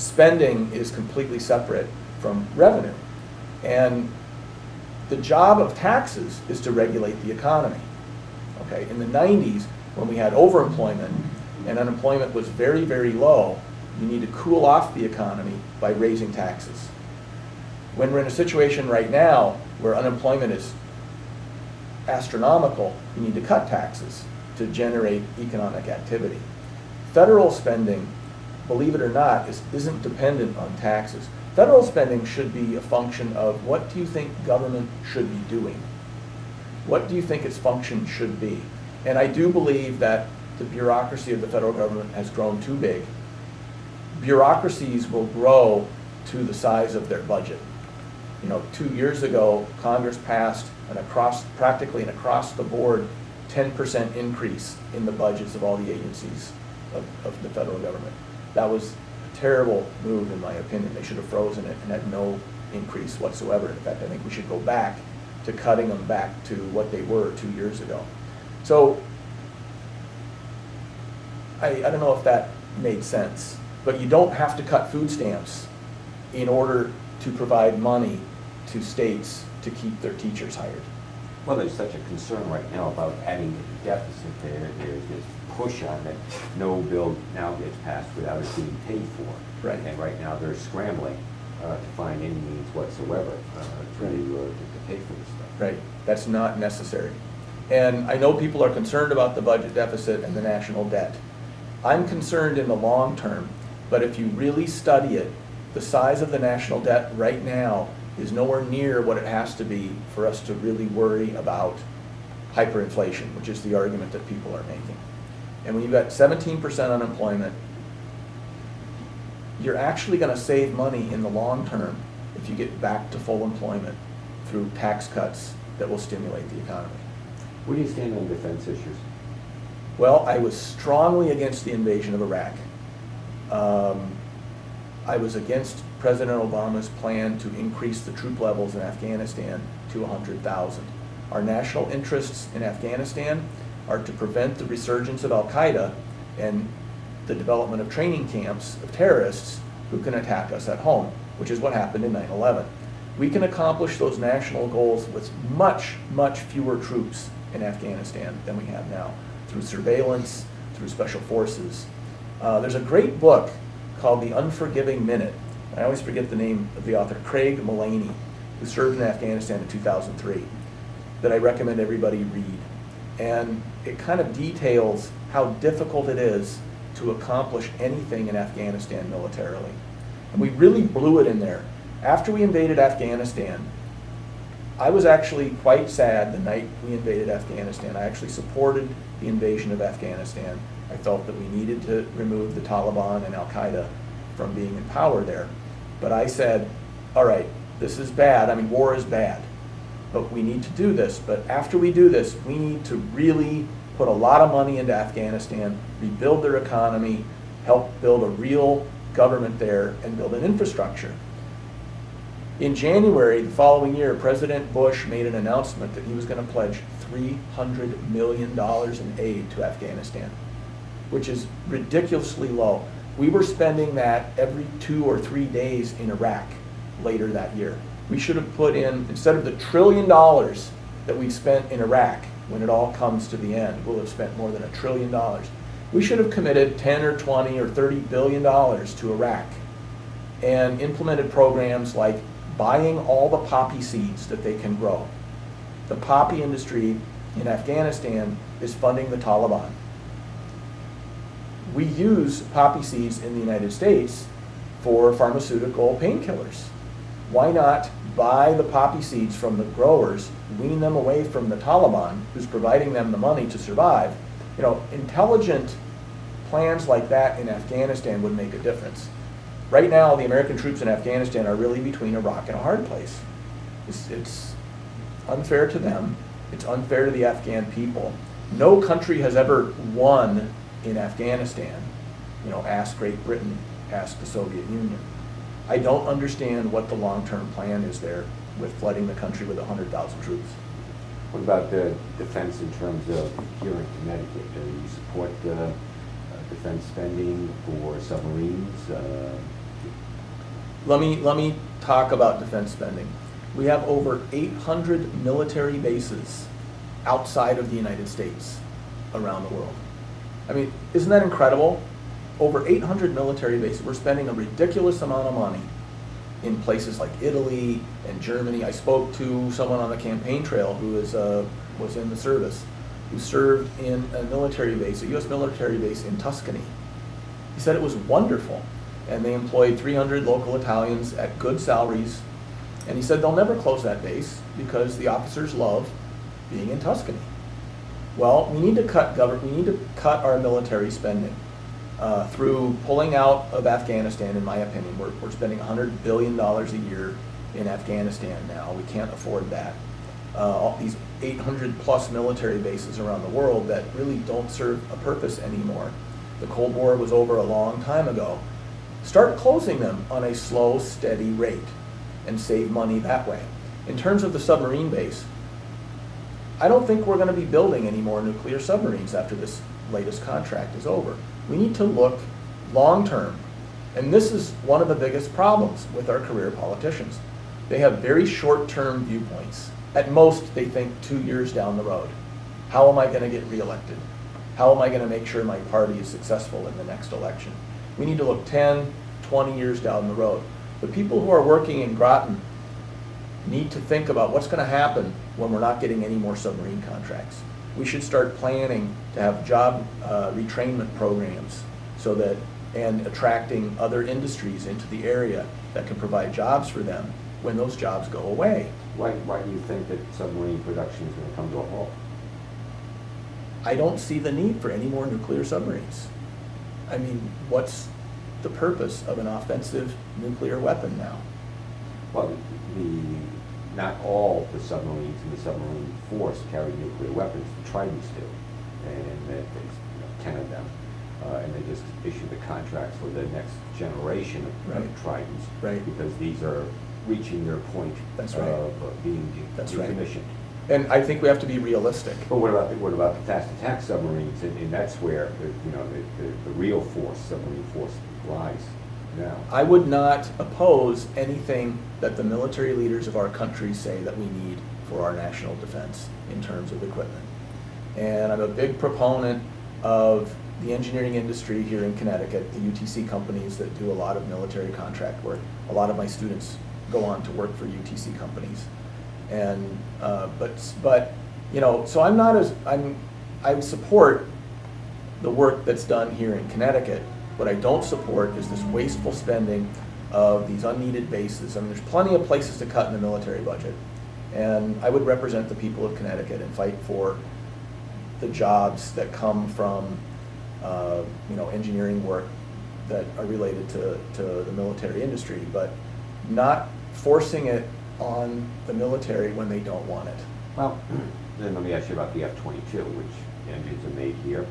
spending is completely separate from revenue. And the job of taxes is to regulate the economy. Okay, in the 90s, when we had overemployment and unemployment was very, very low, you need to cool off the economy by raising taxes. When we're in a situation right now where unemployment is astronomical, you need to cut taxes to generate economic activity. Federal spending, believe it or not, isn't dependent on taxes. Federal spending should be a function of what do you think government should be doing? What do you think its function should be? And I do believe that the bureaucracy of the federal government has grown too big. Bureaucracies will grow to the size of their budget. 2 years ago, Congress passed practically an across-the-board 10% increase in the budgets of all the agencies of the federal government. That was a terrible move, in my opinion. They should have frozen it and had no increase whatsoever. In fact, I think we should go back to cutting them back to what they were 2 years ago. So I don't know if that made sense, but you don't have to cut food stamps in order to provide money to states to keep their teachers hired. Well, there's such a concern right now about adding to the deficit. There's this push on that no bill now gets passed without it being paid for. Right. And right now they're scrambling to find any means whatsoever to pay for this stuff. Right. That's not necessary. And I know people are concerned about the budget deficit and the national debt. I'm concerned in the long term, but if you really study it, the size of the national debt right now is nowhere near what it has to be for us to really worry about hyperinflation, which is the argument that people are making. And when you've got 17% unemployment, you're actually going to save money in the long term if you get back to full employment through tax cuts that will stimulate the economy. Where do you stand on defense issues? Well, I was strongly against the invasion of Iraq. I was against President Obama's plan to increase the troop levels in Afghanistan to 100,000. Our national interests in Afghanistan are to prevent the resurgence of Al-Qaeda and the development of training camps of terrorists who can attack us at home, which is what happened in 9/11. We can accomplish those national goals with much, much fewer troops in Afghanistan than we have now, through surveillance, through special forces. There's a great book called The Unforgiving Minute. I always forget the name of the author, Craig Mullaney, who served in Afghanistan in 2003, that I recommend everybody read. And it kind of details how difficult it is to accomplish anything in Afghanistan militarily. And we really blew it in there. After we invaded Afghanistan, I was actually quite sad the night we invaded Afghanistan. I actually supported the invasion of Afghanistan. I felt that we needed to remove the Taliban and Al-Qaeda from being in power there. But I said, all right, this is bad. I mean, war is bad, but we need to do this. But after we do this, we need to really put a lot of money into Afghanistan, rebuild their economy, help build a real government there, and build an infrastructure. In January the following year, President Bush made an announcement that he was going to pledge $300 million in aid to Afghanistan, which is ridiculously low. We were spending that every 2 or 3 days in Iraq later that year. We should have put in, instead of the $1 trillion that we spent in Iraq, when it all comes to the end, we'll have spent more than $1 trillion. We should have committed 10 or 20 or $30 billion to Iraq and implemented programs like buying all the poppy seeds that they can grow. The poppy industry in Afghanistan is funding the Taliban. We use poppy seeds in the United States for pharmaceutical painkillers. Why not buy the poppy seeds from the growers, wean them away from the Taliban, who's providing them the money to survive? Intelligent plans like that in Afghanistan would make a difference. Right now, the American troops in Afghanistan are really between a rock and a hard place. It's unfair to them. It's unfair to the Afghan people. No country has ever won in Afghanistan. Ask Great Britain, ask the Soviet Union. I don't understand what the long-term plan is there with flooding the country with 100,000 troops. What about the defense in terms of here in Connecticut? Do you support defense spending for submarines? let me talk about defense spending. We have over 800 military bases outside of the United States around the world. I mean, isn't that incredible? Over 800 military bases. We're spending a ridiculous amount of money in places like Italy and Germany. I spoke to someone on the campaign trail who was in the service, who served in a military base, a U.S. military base in Tuscany. He said it was wonderful, and they employed 300 local Italians at good salaries, and he said they'll never close that base because the officers love being in Tuscany. Well, we need to cut our military spending through pulling out of Afghanistan. In my opinion, we're spending $100 billion a year in Afghanistan now. We can't afford that. All these 800 plus military bases around the world that really don't serve a purpose anymore. The Cold War was over a long time ago. Start closing them on a slow, steady rate and save money that way. In terms of the submarine base, I don't think we're going to be building any more nuclear submarines after this latest contract is over. We need to look long term. And this is one of the biggest problems with our career politicians. They have very short-term viewpoints. At most, they think 2 years down the road. How am I going to get reelected? How am I going to make sure my party is successful in the next election? We need to look 10, 20 years down the road. The people who are working in Groton need to think about what's going to happen when we're not getting any more submarine contracts. We should start planning to have job retrainment programs so that, and attracting other industries into the area that can provide jobs for them when those jobs go away. Why do you think that submarine production is going to come to a halt? I don't see the need for any more nuclear submarines. I mean, what's the purpose of an offensive nuclear weapon now? Well, not all the submarines in the submarine force carry nuclear weapons. The Tridents do, and there's 10 of them. And they just issued the contracts for the next generation of Tridents, right? Because these are reaching their point of being decommissioned. And I think we have to be realistic. But what about the fast attack submarines? And that's where the real force, submarine force, lies now. I would not oppose anything that the military leaders of our country say that we need for our national defense in terms of equipment. And I'm a big proponent of the engineering industry here in Connecticut, the UTC companies that do a lot of military contract work. A lot of my students go on to work for UTC companies. And but you know, so I support the work that's done here in Connecticut. What I don't support is this wasteful spending of these unneeded bases. I mean, there's plenty of places to cut in the military budget, and I would represent the people of Connecticut and fight for the jobs that come from engineering work that are related to the military industry, but not forcing it on the military when they don't want it. Well, then let me ask you about the F-22, which engines are made here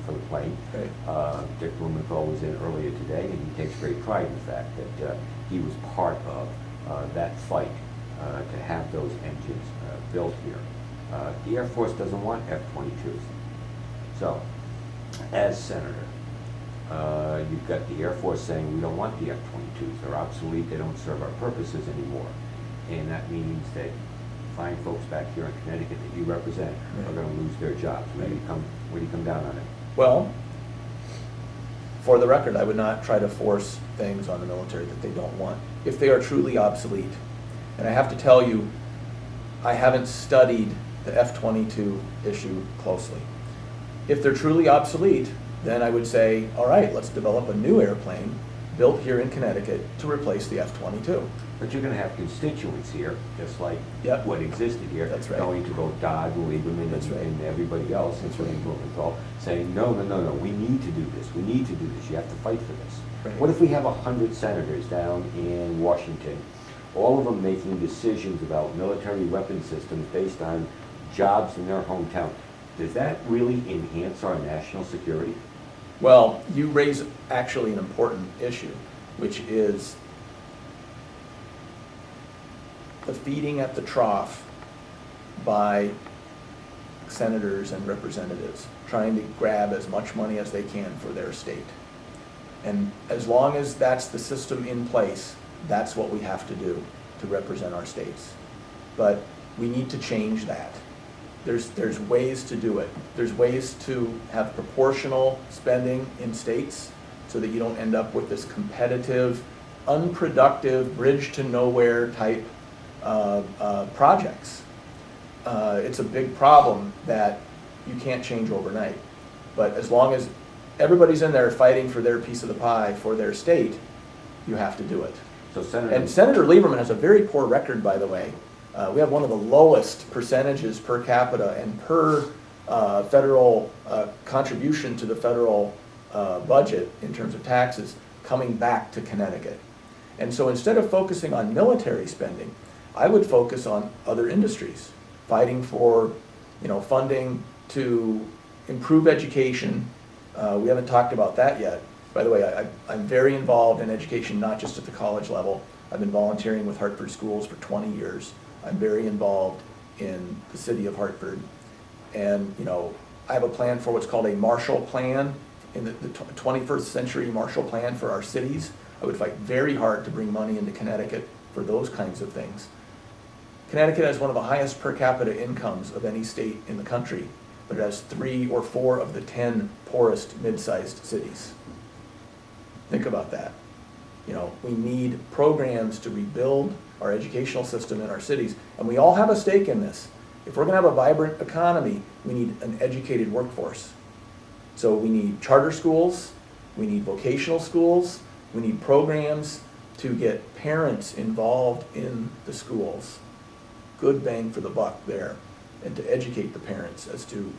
for the plane. Right. Dick Blumenthal was in earlier today, and he takes great pride in the fact that he was part of that fight to have those engines built here. The Air Force doesn't want F-22s. So, as senator, you've got the Air Force saying we don't want the F-22s. They're obsolete. They don't serve our purposes anymore. And that means that fine folks back here in Connecticut that you represent are going to lose their jobs. Where do you come down on it? Well, for the record, I would not try to force things on the military that they don't want if they are truly obsolete. And I have to tell you, I haven't studied the F-22 issue closely. If they're truly obsolete, then I would say, all right, let's develop a new airplane built here in Connecticut to replace the F-22. But you're going to have constituents here, just like what existed here. That's right. Going to go Dodd, Lieberman, and everybody else, including Blumenthal, saying, no, we need to do this. We need to do this. You have to fight for this. Right. What if we have 100 senators down in Washington, all of them making decisions about military weapon systems based on jobs in their hometown? Does that really enhance our national security? Well, you raise actually an important issue, which is the feeding at the trough by senators and representatives trying to grab as much money as they can for their state. And as long as that's the system in place, that's what we have to do to represent our states. But we need to change that. There's ways to do it. There's ways to have proportional spending in states so that you don't end up with this competitive, unproductive, bridge to nowhere type projects. It's a big problem that you can't change overnight. But as long as everybody's in there fighting for their piece of the pie for their state, you have to do it. So Senator. And Senator Lieberman has a very poor record, by the way. We have one of the lowest percentages per capita and per federal contribution to the federal budget in terms of taxes coming back to Connecticut. And so instead of focusing on military spending, I would focus on other industries, fighting for, funding to improve education. We haven't talked about that yet. By the way, I'm very involved in education, not just at the college level. I've been volunteering with Hartford Schools for 20 years. I'm very involved in the city of Hartford. And, I have a plan for what's called a Marshall Plan, in the 21st century Marshall Plan for our cities. I would fight very hard to bring money into Connecticut for those kinds of things. Connecticut has one of the highest per capita incomes of any state in the country, but it has 3 or 4 of the 10 poorest mid-sized cities. Think about that. We need programs to rebuild our educational system in our cities, and we all have a stake in this. If we're going to have a vibrant economy, we need an educated workforce. So we need charter schools, we need vocational schools, we need programs to get parents involved in the schools. Good bang for the buck there, and to educate the parents as to